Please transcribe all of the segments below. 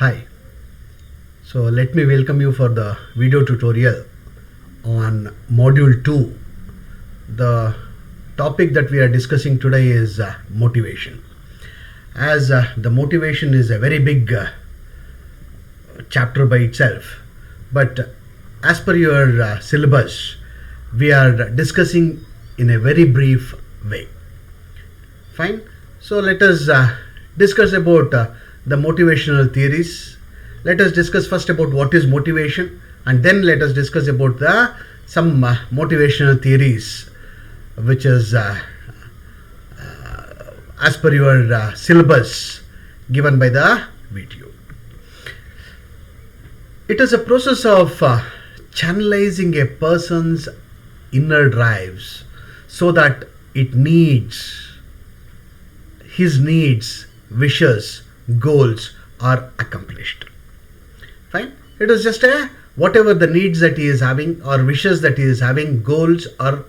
Hi, so let me welcome you for the video tutorial on module 2. The topic that we are discussing today is motivation. As the motivation is a very big chapter by itself, but as per your syllabus, we are discussing in a very brief way. Fine. So let us discuss about the motivational theories. Let us discuss first about what is motivation, and then let us discuss about the some motivational theories, which is as per your syllabus given by the video. It is a process of channelizing a person's inner drives so that his needs, wishes, goals are accomplished. Fine. It is just a whatever the needs that he is having or wishes that he is having, goals or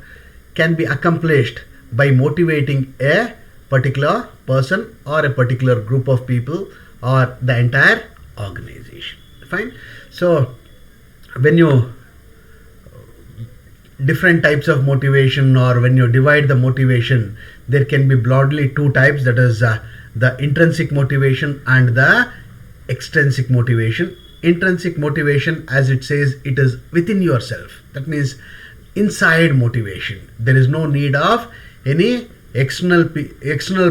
can be accomplished by motivating a particular person or a particular group of people or the entire organization. Fine. So when you different types of motivation, or when you divide the motivation, there can be broadly two types, that is the intrinsic motivation and the extrinsic motivation. Intrinsic motivation, as it says, it is within yourself. That means inside motivation. There is no need of any external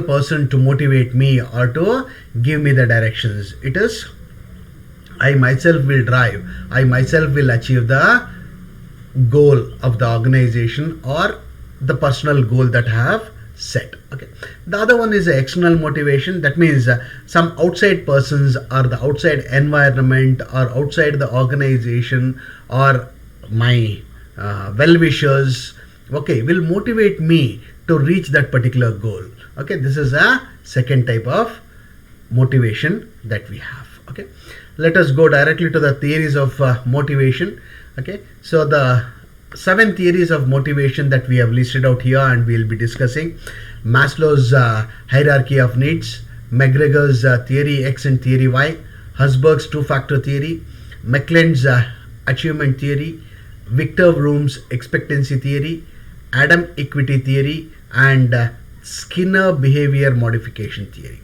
person to motivate me or to give me the directions. It is I myself will drive, I myself will achieve the goal of the organization or the personal goal that I have set. Okay. The other one is external motivation. That means some outside persons or the outside environment or outside the organization or my well-wishers, okay, will motivate me to reach that particular goal. Okay, this is a second type of motivation that we have. Okay, let us go directly to the theories of motivation. Okay, so the 7 theories of motivation that we have listed out here and we will be discussing: Maslow's hierarchy of needs, McGregor's theory X and theory Y, Herzberg's two-factor theory, McClelland's achievement theory, Victor Vroom's expectancy theory, Adam equity theory, and Skinner behavior modification theory.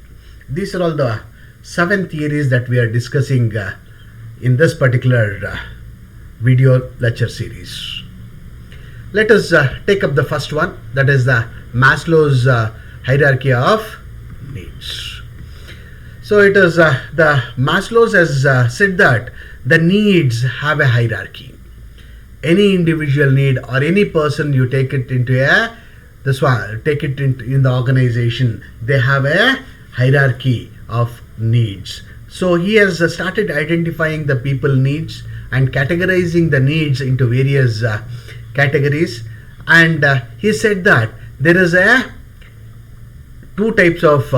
These are all the 7 theories that we are discussing in this particular video lecture series. Let us take up the first one, that is the Maslow's hierarchy of needs. So it is the Maslow's has said that the needs have a hierarchy. Any individual need or any person, you take it into in the organization, they have a hierarchy of needs. So he has started identifying the people needs and categorizing the needs into various categories, and he said that there is two types of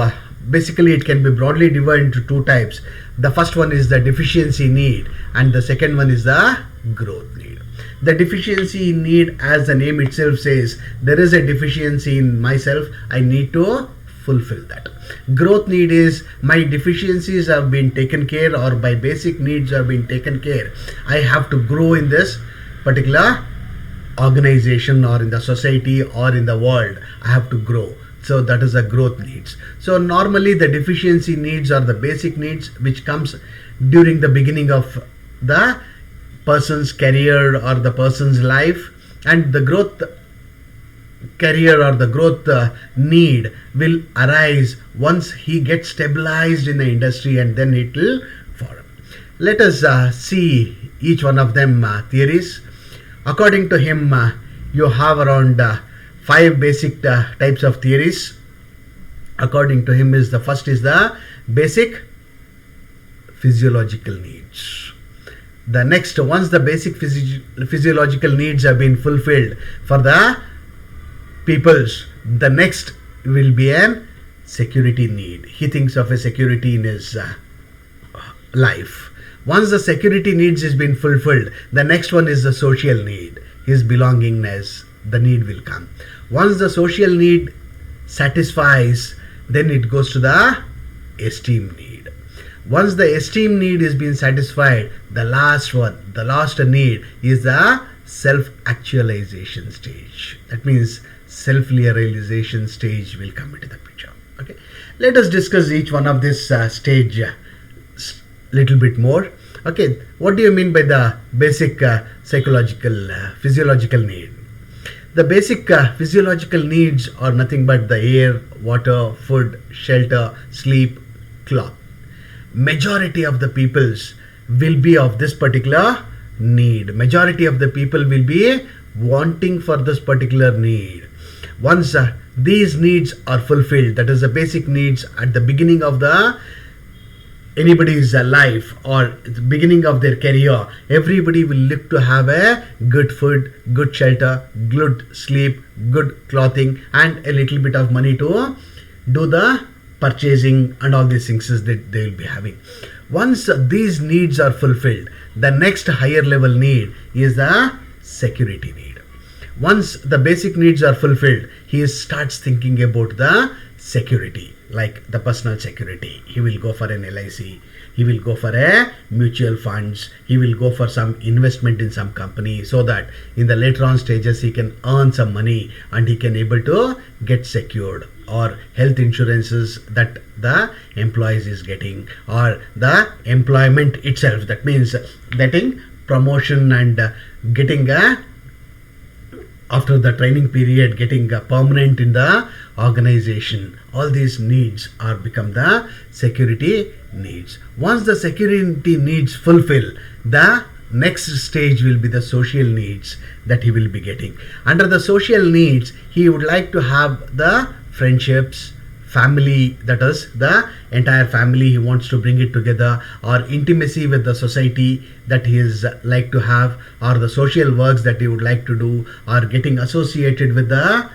basically it can be broadly divided into two types. The first one is the deficiency need and the second one is the growth need. The deficiency need, as the name itself says, there is a deficiency in myself, I need to fulfill that. Growth need is my deficiencies have been taken care, or my basic needs have been taken care. I have to grow in this particular organization or in the society or in the world. I have to grow. So that is the growth needs. So normally the deficiency needs are the basic needs which comes during the beginning of the person's career or the person's life, and the growth career or the growth need will arise once he gets stabilized in the industry, and then it will form. Let us see each one of them theories. According to him, you have around 5 basic types of theories. According to him, is the first is the basic physiological needs. The next, once the basic physiological needs have been fulfilled for the peoples, the next will be a security need. He thinks of a security in his life. Once the security needs has been fulfilled, the next one is the social need. His belongingness, the need will come. Once the social need satisfies, then it goes to the esteem need. Once the esteem need is being satisfied, the last need is the self-actualization stage. That means self-realization stage will come into the picture. Okay, let us discuss each one of this stage little bit more. Okay, what do you mean by the basic psychological physiological need? The basic physiological needs are nothing but the air, water, food, shelter, sleep, cloth. Majority of the peoples will be of this particular need. Majority of the people will be wanting for this particular need. Once these needs are fulfilled, that is the basic needs at the beginning of the anybody's life or the beginning of their career, everybody will look to have a good food, good shelter, good sleep, good clothing, and a little bit of money to do the purchasing and all these things that they will be having. Once these needs are fulfilled, the next higher level need is the security need. Once the basic needs are fulfilled, he starts thinking about the security, like the personal security. He will go for an LIC, he will go for a mutual funds, he will go for some investment in some company, so that in the later on stages he can earn some money and he can able to get secured, or health insurances that the employees is getting, or the employment itself, that means getting promotion and getting a after the training period, getting a permanent in the organization. All these needs are become the security needs. Once the security needs fulfill, the next stage will be the social needs that he will be getting. Under the social needs, he would like to have the friendships, family, that is the entire family he wants to bring it together, or intimacy with the society that he is like to have, or the social works that he would like to do, or getting associated with the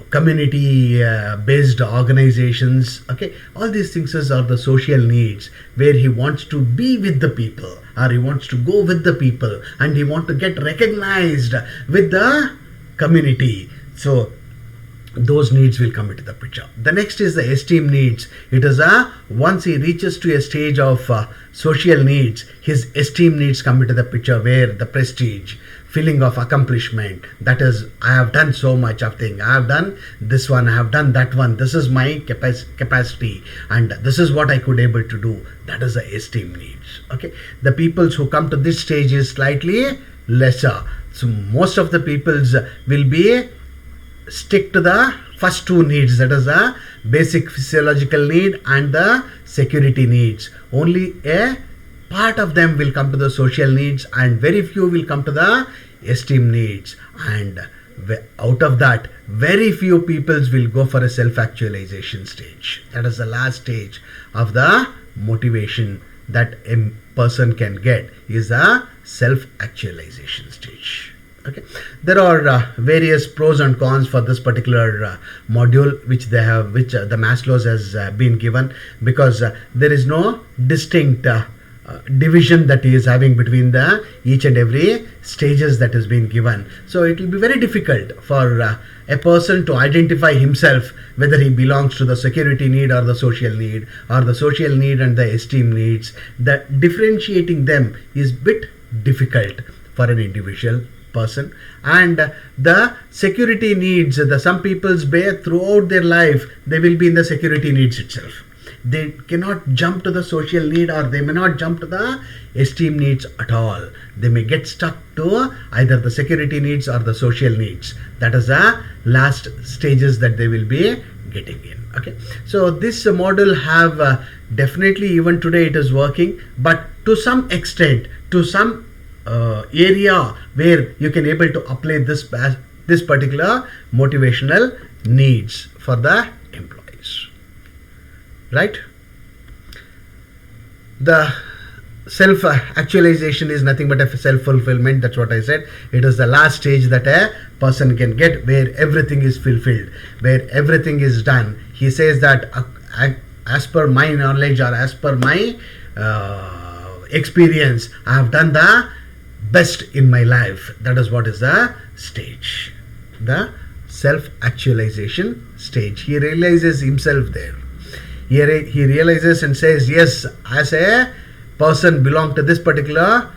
community based organizations. Okay, all these things are the social needs, where he wants to be with the people, or he wants to go with the people, and he wants to get recognized with the community. So those needs will come into the picture. The next is the esteem needs. It is once he reaches to a stage of social needs, his esteem needs come into the picture, where the prestige, feeling of accomplishment, that is, I have done so much of thing, I have done this one, I have done that one, this is my capacity, and this is what I could able to do. That is the esteem needs. Okay, the peoples who come to this stage is slightly lesser. So most of the peoples will be stick to the first two needs, that is the basic physiological need and the security needs. Only a part of them will come to the social needs, and very few will come to the esteem needs. And out of that, very few peoples will go for a self-actualization stage. That is the last stage of the motivation that a person can get, is the self-actualization stage. Okay, there are various pros and cons for this particular module which they have, which the Maslow's has been given, because there is no distinct division that he is having between the each and every stages that has been given. So it will be very difficult for a person to identify himself whether he belongs to the security need or the social need, or the social need and the esteem needs. That differentiating them is bit difficult for an individual person. And the security needs, the some people's bear throughout their life, they will be in the security needs itself. They cannot jump to the social need, or they may not jump to the esteem needs at all. They may get stuck to either the security needs or the social needs. That is the last stages that they will be getting in. Okay, so this model have definitely, even today it is working, but to some extent, to some area where you can able to apply this particular motivational needs for the employees, right? The self-actualization is nothing but a self-fulfillment. That's what I said. It is the last stage that a person can get, where everything is fulfilled, where everything is done. He says that as per my knowledge, or as per my experience, I have done the best in my life. That is what is the stage, the self-actualization stage. He realizes himself there. He realizes and says, yes, as a person belong to this particular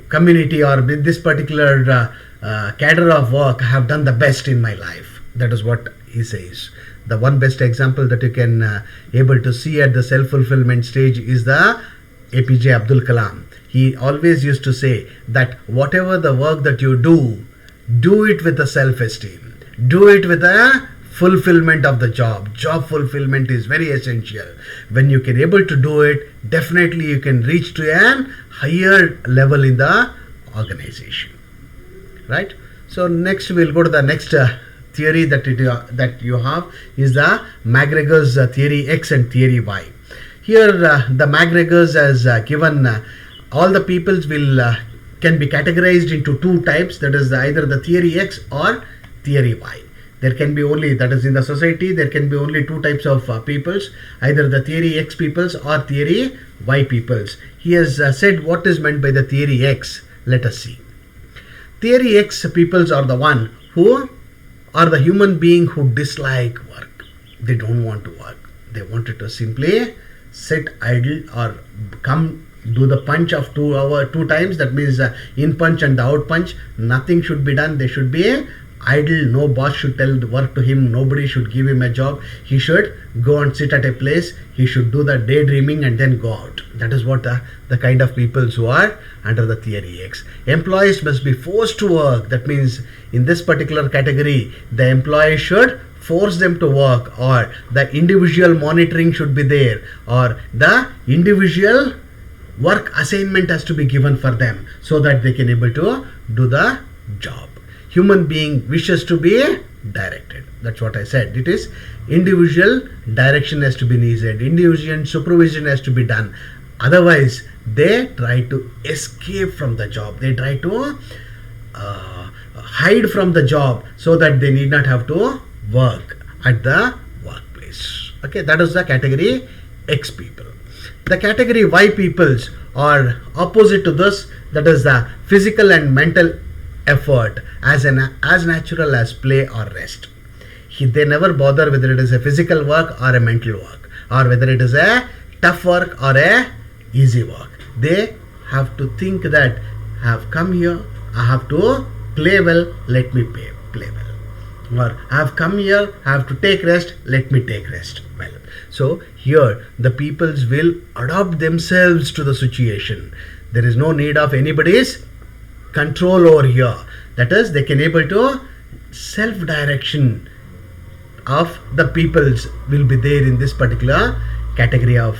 community or with this particular cadre of work, I have done the best in my life. That is what he says. The one best example that you can able to see at the self-fulfillment stage is the APJ Abdul Kalam. He always used to say that whatever the work that you do it with the self-esteem. Do it with a fulfillment of the job. Job fulfillment is very essential. When you can able to do it, definitely you can reach to a higher level in the organization. Right? So next we'll go to the next theory that you have is the McGregor's theory X and theory Y. Here the McGregor's has given all the peoples will can be categorized into two types, that is either the theory X or theory Y. There can be only, that is in the society, there can be only two types of peoples, either the theory X peoples or theory Y peoples. He has said what is meant by the theory X. Let us see. Theory X peoples are the one who are the human being who dislike work. They don't want to work. They wanted to simply sit idle or come do the punch of 2 times. That means in punch and the out punch. Nothing should be done. They should be idle. No boss should tell the work to him. Nobody should give him a job. He should go and sit at a place. He should do the daydreaming and then go out. That is what the kind of people who are under the theory X. Employees must be forced to work. That means in this particular category, the employee should force them to work, or the individual monitoring should be there, or the individual work assignment has to be given for them so that they can able to do the job. Human being wishes to be directed. That's what I said. It is individual direction has to be needed. Individual supervision has to be done. Otherwise, they try to escape from the job. They try to hide from the job so that they need not have to work at the workplace. Okay, that is the category X people. The category Y peoples are opposite to this. That is the physical and mental effort as natural as play or rest. They never bother whether it is a physical work or a mental work, or whether it is a tough work or a easy work. They have to think that I have come here, I have to play well, let me play well. Or I have come here, I have to take rest, let me take rest well. So here the peoples will adopt themselves to the situation. There is no need of anybody's control over here. That is, they can able to self-direction of the peoples will be there in this particular category of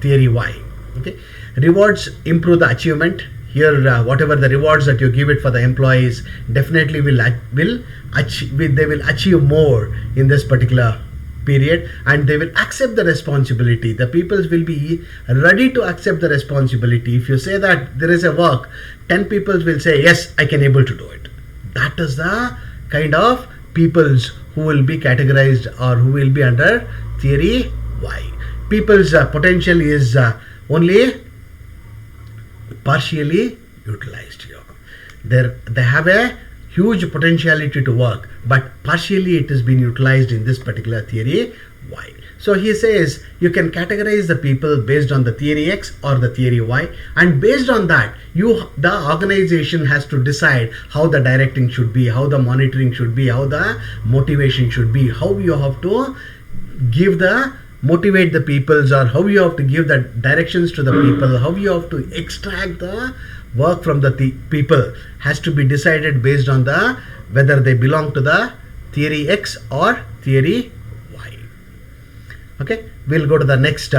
theory Y. Okay, rewards improve the achievement. Here, whatever the rewards that you give it for the employees, definitely they will achieve more in this particular period, and they will accept the responsibility. The peoples will be ready to accept the responsibility. If you say that there is a work, 10 people will say yes, I can able to do it. That is the kind of peoples who will be categorized or who will be under theory Y. People's potential is only partially utilized here. They have a huge potentiality to work, but partially it has been utilized in this particular theory Y. So he says you can categorize the people based on the theory X or the theory Y, and based on that the organization has to decide how the directing should be, how the monitoring should be, how the motivation should be, how you have to motivate the peoples, or how you have to give the directions to the people, how you have to extract the work from the people has to be decided based on the whether they belong to the theory X or theory Y. Okay, we'll go to the next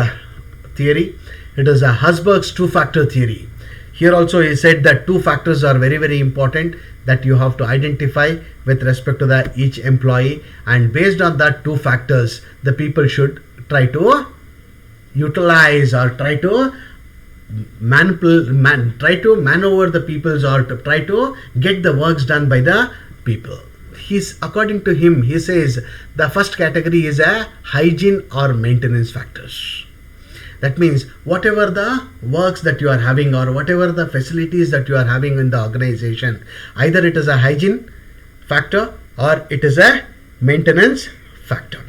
theory. It is Herzberg's two-factor theory. Here also he said that two factors are very, very important that you have to identify with respect to each employee, and based on that two factors the people should try to utilize or try to maneuver the peoples, or to try to get the works done by the people. According to him, he says the first category is a hygiene or maintenance factors. That means whatever the works that you are having or whatever the facilities that you are having in the organization, either it is a hygiene factor or it is a maintenance factor.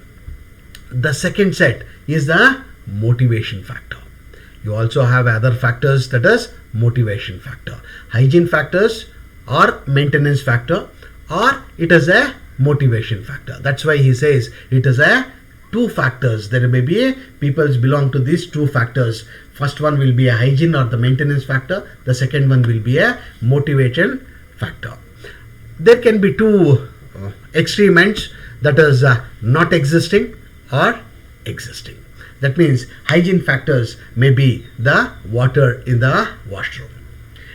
the second set is the motivation factor. You also have other factors, that is motivation factor. Hygiene factors or maintenance factor, or it is a motivation factor. That's why he says it is a two factors. There may be people belong to these two factors. First one will be a hygiene or the maintenance factor. The second one will be a motivation factor. There can be two extreme ends, that is not existing or existing. That means hygiene factors may be the water in the washroom.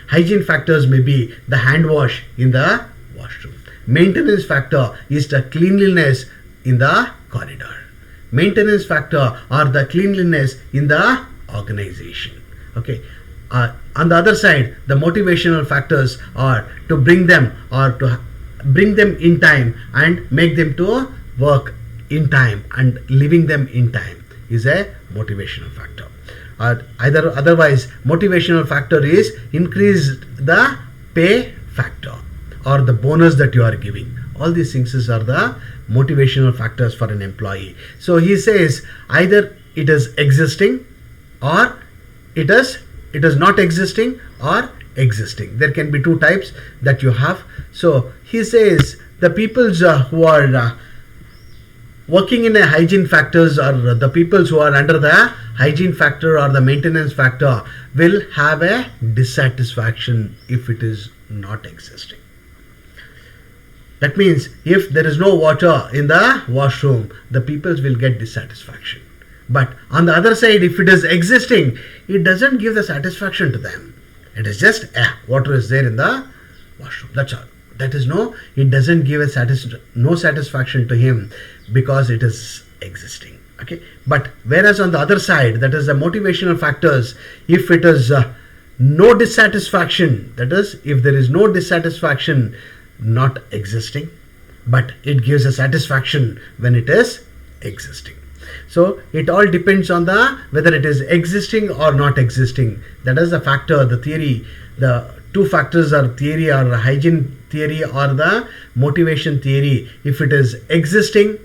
Hygiene factors may be the hand wash in the washroom. Maintenance factor is the cleanliness in the corridor. Maintenance factor or the cleanliness in the organization. Okay. On the other side, the motivational factors are to bring them in time and make them to work in time, and leaving them in time is a motivational factor. Otherwise, motivational factor is increase the pay factor or the bonus that you are giving. All these things are the motivational factors for an employee. So he says either it is existing or it is not existing or existing. There can be two types that you have. So he says the people who are working in a hygiene factors, or the people who are under the hygiene factor or the maintenance factor, will have a dissatisfaction if it is not existing. That means if there is no water in the washroom, the people will get dissatisfaction. But on the other side, if it is existing, it doesn't give the satisfaction to them. It is just water is there in the washroom. That's all. That is it doesn't give no satisfaction to him because it is existing. Okay. But whereas on the other side, that is the motivational factors, if it is no dissatisfaction, that is, if there is no dissatisfaction not existing, but it gives a satisfaction when it is existing. So it all depends on whether it is existing or not existing. That is the factor, the theory. The two factors are theory, or hygiene theory or the motivation theory. If it is existing,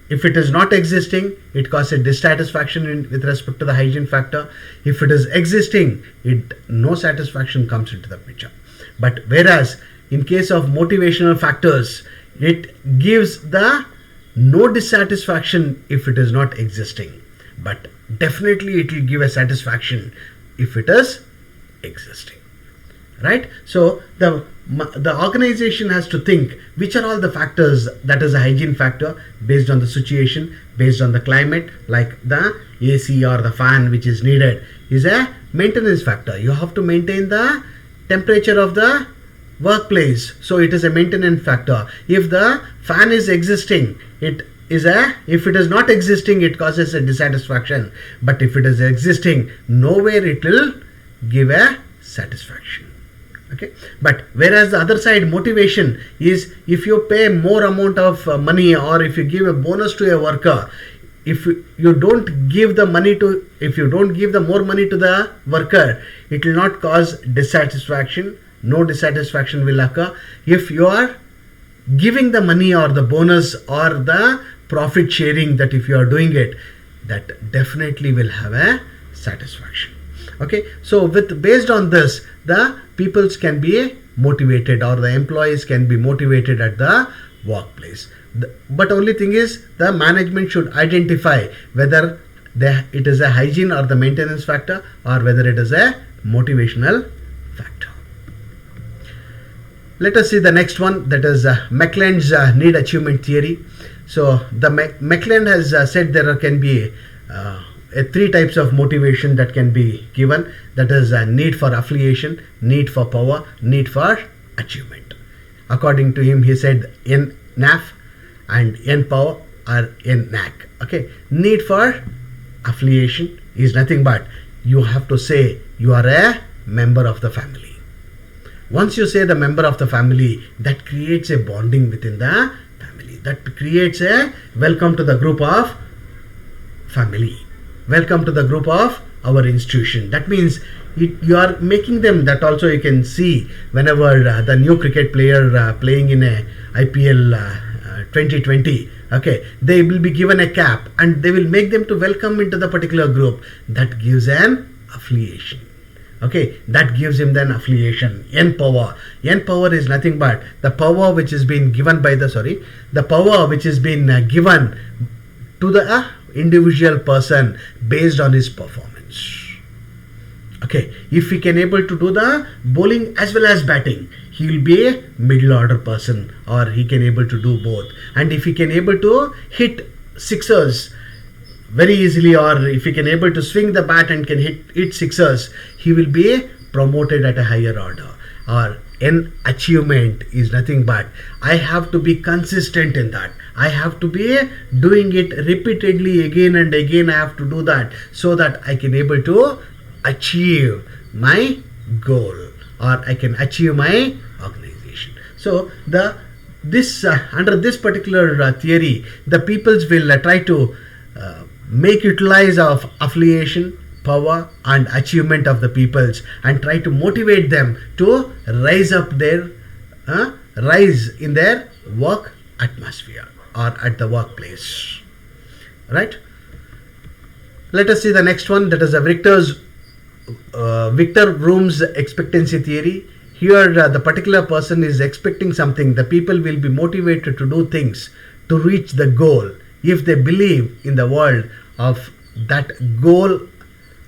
if it is not existing, it causes dissatisfaction with respect to the hygiene factor. If it is existing, no satisfaction comes into the picture. But whereas in case of motivational factors, it gives the no dissatisfaction if it is not existing, but definitely it will give a satisfaction if it is existing. Right? So the organization has to think which are all the factors, that is a hygiene factor based on the situation, based on the climate, like the AC or the fan which is needed, is a maintenance factor. You have to maintain the temperature of the workplace, so it is a maintenance factor. If the fan is existing, if it is not existing, it causes a dissatisfaction. But if it is existing, nowhere it will give a satisfaction. Okay. But whereas the other side, motivation, is if you pay more amount of money, or if you give a bonus to a worker, if you don't give the more money to the worker, it will not cause dissatisfaction. No dissatisfaction will occur. If you are giving the money or the bonus or the profit sharing, that if you are doing it, that definitely will have a satisfaction. Okay. So based on this, the peoples can be motivated, or the employees can be motivated at the workplace. But only thing is, the management should identify whether it is a hygiene or the maintenance factor, or whether it is a motivational factor. Let us see the next one, that is McLean's need achievement theory. So the McLean has said there can be three types of motivation that can be given. That is need for affiliation, need for power, need for achievement. According to him, he said NAF and NPower are NAC. Okay. Need for affiliation is nothing but you have to say you are a member of the family. Once you say the member of the family, that creates a bonding within the family. That creates a welcome to the group of family. Welcome to the group of our institution. That means you are making them, that also you can see whenever the new cricket player playing in a IPL 2020, Okay, they will be given a cap and they will make them to welcome into the particular group. That gives an affiliation. Okay, that gives him then affiliation. N power. N power is nothing but the power which is being given by the power which is being given to the individual person based on his performance. Okay, if he can able to do the bowling as well as batting, he will be a middle order person, or he can able to do both. And if he can able to hit sixers very easily, or if he can able to swing the bat and can hit sixers, he will be promoted at a higher order. Or an achievement is nothing but I have to be consistent in that. I have to be doing it repeatedly again and again. I have to do that so that I can able to achieve my goal, or I can achieve my organization. So under this particular theory, the peoples will try to make utilize of affiliation, power and achievement of the peoples, and try to motivate them to rise in their work atmosphere or at the workplace. Right? Let us see the next one, that is a Victor Vroom's expectancy theory. Here the particular person is expecting something. The people will be motivated to do things to reach the goal if they believe in the world of that goal,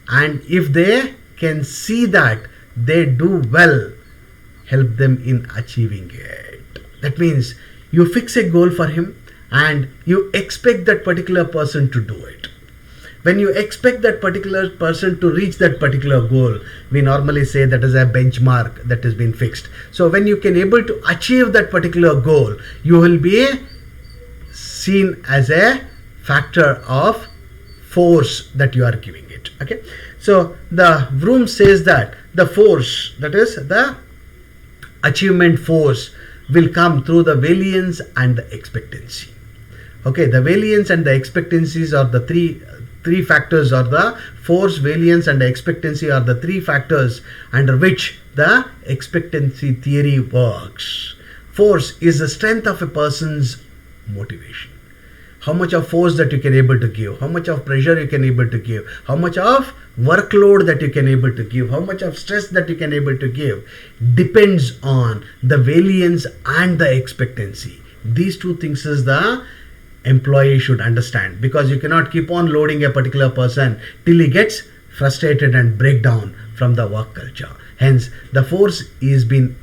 and if they can see that they do well, help them in achieving it. That means you fix a goal for him and you expect that particular person to do it. When you expect that particular person to reach that particular goal, we normally say that is a benchmark that has been fixed. So when you can able to achieve that particular goal, you will be seen as a factor of force that you are giving it. Okay, so the Vroom says that the force, that is the achievement force, will come through the valiance and the expectancy. Okay, the valiance and the expectancies are the three factors, or the force, valiance and expectancy are the three factors under which the expectancy theory works. Force is the strength of a person's motivation. How much of force that you can able to give, how much of pressure you can able to give, how much of workload that you can able to give, how much of stress that you can able to give, depends on the valiance and the expectancy. These two things is the employee should understand, because you cannot keep on loading a particular person till he gets frustrated and break down from the work culture. Hence the force is been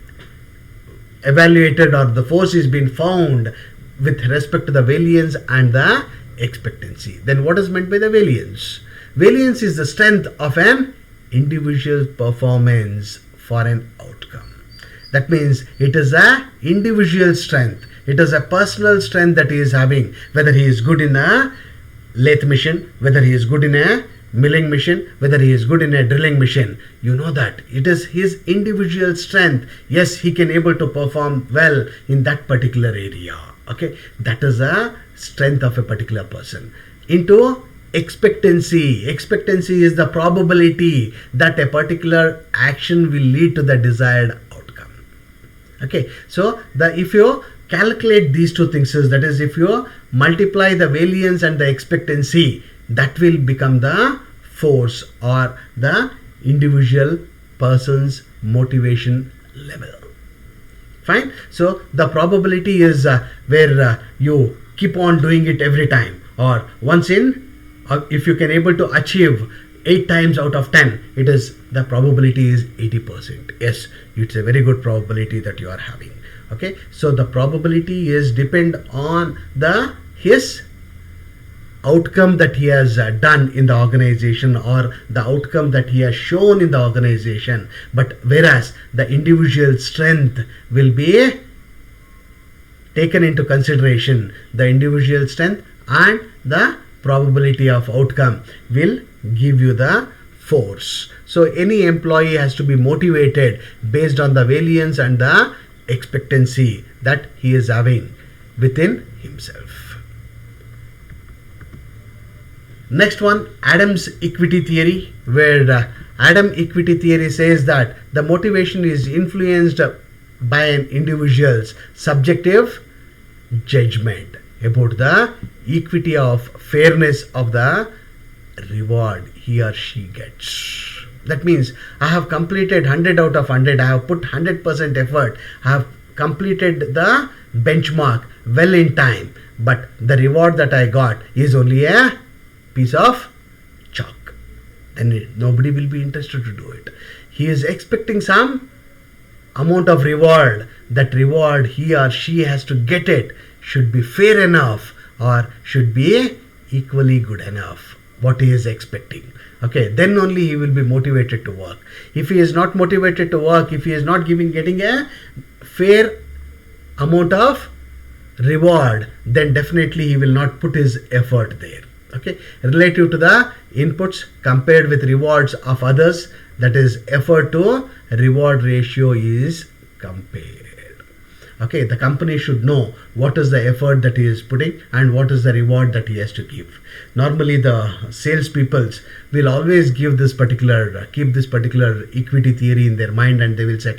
evaluated, or the force is been found with respect to the valiance and the expectancy. Then what is meant by the valiance? Valiance is the strength of an individual performance for an outcome. That means it is a individual strength. It is a personal strength that he is having, whether he is good in a lathe machine, whether he is good in a milling machine, whether he is good in a drilling machine. You know that it is his individual strength. Yes, he can able to perform well in that particular area. Okay, that is a strength of a particular person. Into expectancy. Expectancy is the probability that a particular action will lead to the desired outcome. Okay, so if you calculate these two things, that is, if you multiply the valiance and the expectancy, that will become the force, or the individual person's motivation level. Fine. So the probability is where you keep on doing it every time, or once in, if you can able to achieve 8 times out of 10, it is the probability is 80%. Yes, it's a very good probability that you are having. Okay, so the probability is depend on his outcome that he has done in the organization, or the outcome that he has shown in the organization. But whereas the individual strength will be taken into consideration, the individual strength and the probability of outcome will give you the force. So any employee has to be motivated based on the valiance and the expectancy that he is having within himself. Next one, Adams equity theory, where Adam equity theory says that the motivation is influenced by an individual's subjective judgment. about the equity of fairness of the reward he or she gets. That means I have completed 100 out of 100. I have put 100% effort. I have completed the benchmark well in time. But the reward that I got is only a piece of chalk. Then nobody will be interested to do it. He is expecting some amount of reward. That reward he or she has to get it should be fair enough or should be equally good enough what he is expecting. Okay, then only he will be motivated to work. If he is not motivated to work, if he is not getting a fair amount of reward, then definitely he will not put his effort there. Okay, relative to the inputs compared with rewards of others, that is effort to reward ratio is compared. Okay, the company should know what is the effort that he is putting and what is the reward that he has to give. Normally the salespeople will always keep this particular equity theory in their mind, and they will set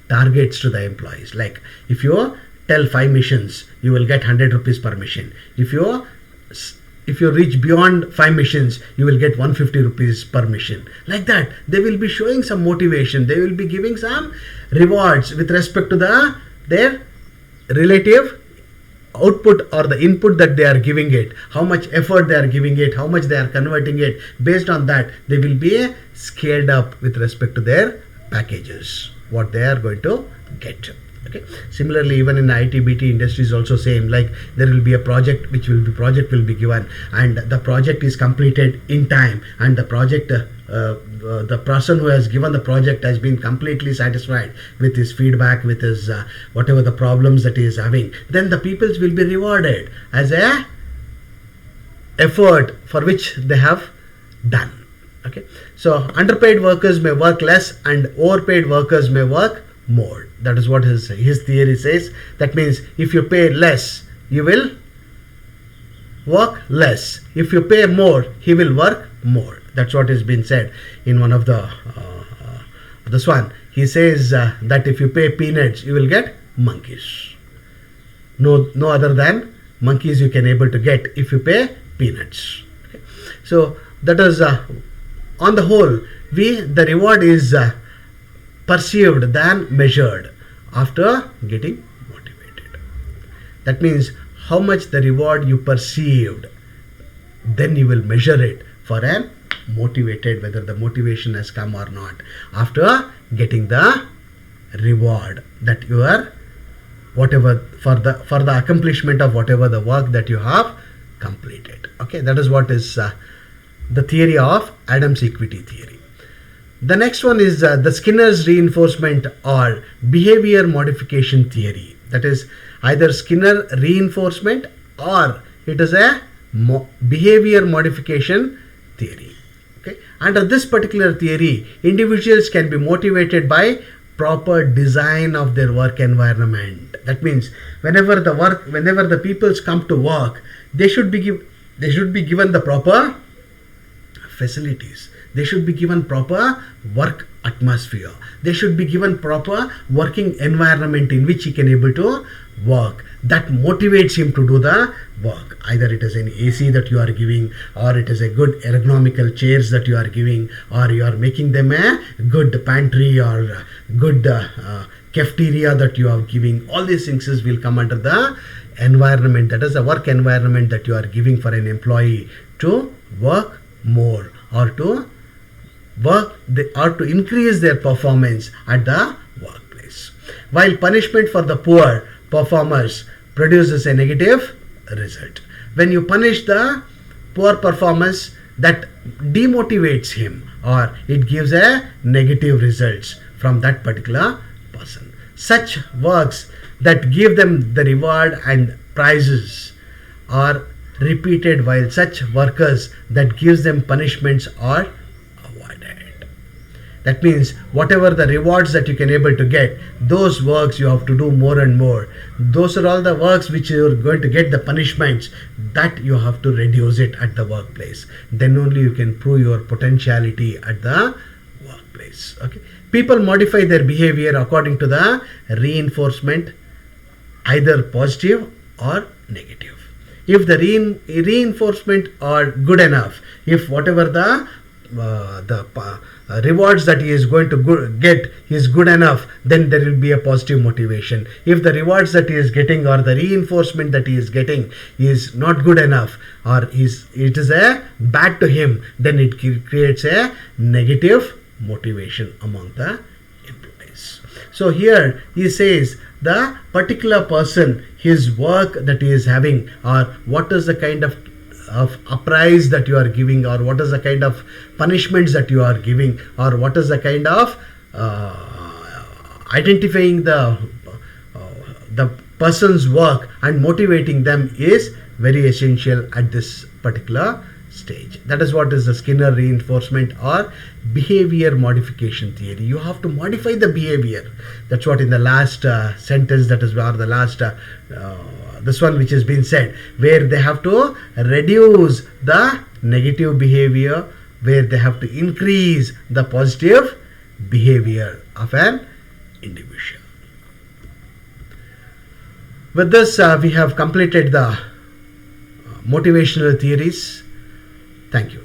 targets to the employees. Like if you tell 5 missions, you will get 100 rupees per mission. If you reach beyond 5 missions, you will get 150 rupees per mission. Like that, they will be showing some motivation. They will be giving some rewards with respect to their relative output or the input that they are giving it, how much effort they are giving it, how much they are converting it. Based on that, they will be scaled up with respect to their packages, what they are going to get. Okay. Similarly, even in IT BT industries also same. Like there will be a project will be given, and the project is completed in time, and the project the person who has given the project has been completely satisfied with his feedback, with his whatever the problems that he is having. Then the peoples will be rewarded as a effort for which they have done. Okay. So underpaid workers may work less and overpaid workers may work more. That is what his theory says. That means if you pay less, you will work less. If you pay more, he will work more. That's what has been said in one of the this one. He says that if you pay peanuts, you will get monkeys. No other than monkeys you can able to get if you pay peanuts. Okay. So that is on the whole, the reward is perceived than measured after getting motivated. That means how much the reward you perceived, then you will measure it for an motivated, whether the motivation has come or not, after getting the reward that you are whatever for the accomplishment of whatever the work that you have completed. Okay, that is what is the theory of Adams equity theory. The next one is the Skinner's reinforcement or behavior modification theory. That is either Skinner reinforcement or it is a behavior modification theory. Okay. Under this particular theory, individuals can be motivated by proper design of their work environment. That means whenever the peoples come to work, they should be given the proper facilities. They should be given proper work atmosphere. They should be given proper working environment in which he can able to work. That motivates him to do the work. Either it is an AC that you are giving, or it is a good ergonomical chairs that you are giving, or you are making them a good pantry or good cafeteria that you are giving. All these things will come under the environment. That is the work environment that you are giving for an employee to work more or to increase their performance at the workplace. While punishment for the poor performers produces a negative result. When you punish the poor performance, that demotivates him or it gives a negative results from that particular person. Such works that give them the reward and prizes are repeated, while such workers that gives them punishments are avoided. That means whatever the rewards that you can able to get, those works you have to do more and more. Those are all the works which you are going to get the punishments, that you have to reduce it at the workplace. Then only you can prove your potentiality at the workplace. Okay. People modify their behavior according to the reinforcement, either positive or negative. If the reinforcement are good enough, if whatever the rewards that he is going to get is good enough, then there will be a positive motivation. If the rewards that he is getting or the reinforcement that he is getting is not good enough, or it is a bad to him, then it creates a negative motivation among the employees. So here he says the particular person, his work that he is having, or what is the kind of uprise that you are giving, or what is the kind of punishments that you are giving, or what is the kind of identifying the person's work and motivating them is very essential at this particular stage. That is what is the Skinner reinforcement or behavior modification theory. You have to modify the behavior. That's what in the last sentence, that is where the last this one which has been said, where they have to reduce the negative behavior, where they have to increase the positive behavior of an individual. With this, we have completed the motivational theories. Thank you.